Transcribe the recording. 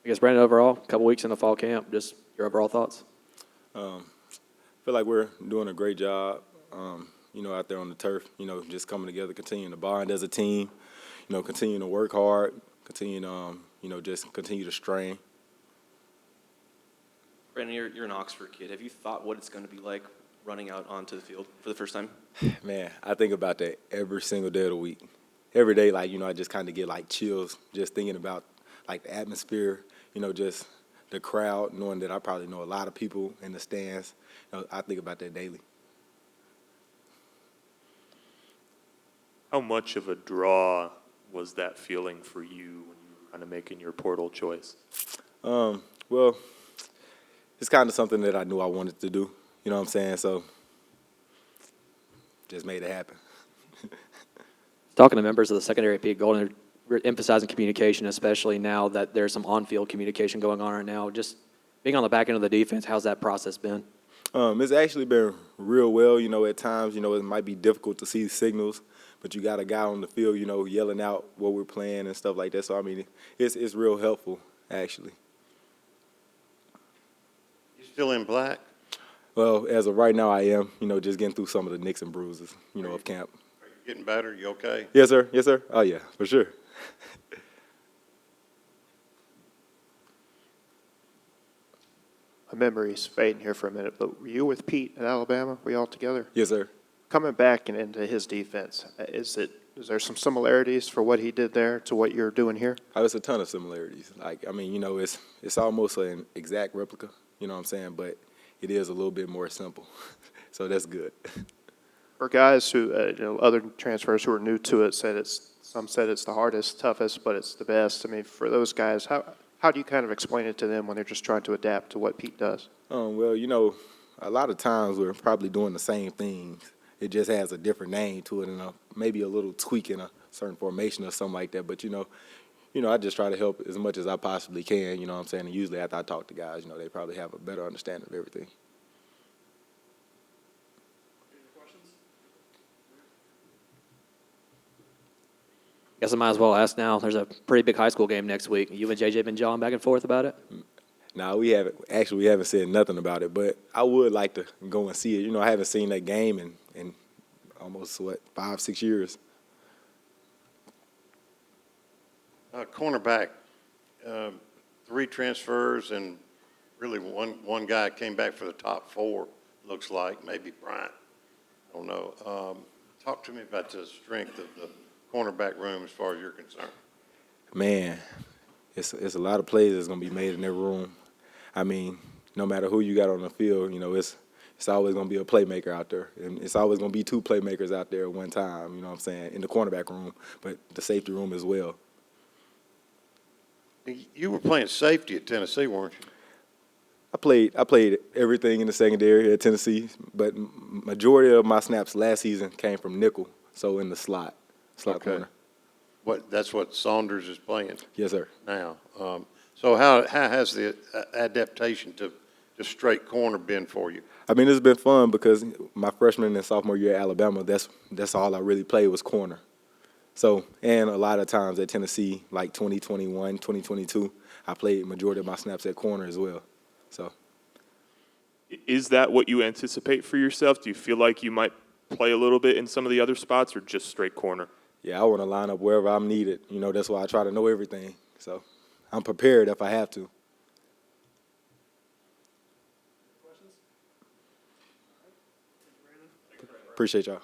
I guess, Brandon, overall, a couple weeks in the fall camp, just your overall thoughts? Feel like we're doing a great job, out there on the turf, just coming together, continuing to bond as a team, continuing to work hard, continuing to, just continue to strain. Brandon, you're an Oxford kid. Have you thought what it's going to be like running out onto the field for the first time? Man, I think about that every single day of the week. Every day, I just kind of get, chills just thinking about, the atmosphere, just the crowd, knowing that I probably know a lot of people in the stands. I think about that daily. How much of a draw was that feeling for you when you were kind of making your portal choice? Well, it's kind of something that I knew I wanted to do. You know what I'm saying? So, just made it happen. Talking to members of the secondary Pete Golden, we're emphasizing communication, especially now that there's some on-field communication going on right now. Just being on the back end of the defense, how's that process been? It's actually been real well. At times, it might be difficult to see signals, but you got a guy on the field, yelling out what we're playing and stuff like that. So, it's real helpful, actually. You still in black? Well, as of right now, I am, just getting through some of the nicks and bruises, of camp. Are you getting better? You okay? Yes, sir. Yes, sir. Oh, yeah, for sure. My memory's fading here for a minute, but were you with Pete at Alabama? Were you all together? Yes, sir. Coming back and into his defense, is there some similarities for what he did there to what you're doing here? There's a ton of similarities. It's almost an exact replica, you know what I'm saying? But it is a little bit more simple. So that's good. For guys who, other transfers who are new to it, some said it's the hardest, toughest, but it's the best. For those guys, how do you kind of explain it to them when they're just trying to adapt to what Pete does? Well, a lot of times we're probably doing the same things. It just has a different name to it and maybe a little tweak in a certain formation or something like that. But, I just try to help as much as I possibly can, you know what I'm saying? And usually after I talk to guys, they probably have a better understanding of everything. Guess I might as well ask now. There's a pretty big high school game next week. You and JJ been jawing back and forth about it? No, we haven't. Actually, we haven't said nothing about it, but I would like to go and see it. I haven't seen that game in almost, 5-6 years. Cornerback, 3 transfers, and really one guy came back for the top 4, looks like, maybe Bryant. I don't know. Talk to me about the strength of the cornerback room as far as you're concerned. Man, it's a lot of plays that's going to be made in that room. No matter who you got on the field, it's always going to be a playmaker out there. And it's always going to be 2 playmakers out there at one time, you know what I'm saying, in the cornerback room, but the safety room as well. You were playing safety at Tennessee, weren't you? I played everything in the secondary at Tennessee, but majority of my snaps last season came from nickel, so in the slot corner. That's what Saunders is playing. Yes, sir. Now, so how has the adaptation to straight corner been for you? It's been fun because my freshman and sophomore year at Alabama, that's all I really played was corner. So, and a lot of times at Tennessee, like 2021, 2022, I played majority of my snaps at corner as well. So, Is that what you anticipate for yourself? Do you feel like you might play a little bit in some of the other spots or just straight corner? yeah, I want to line up wherever I'm needed. That's why I try to know everything. So, I'm prepared if I have to. Appreciate y'all.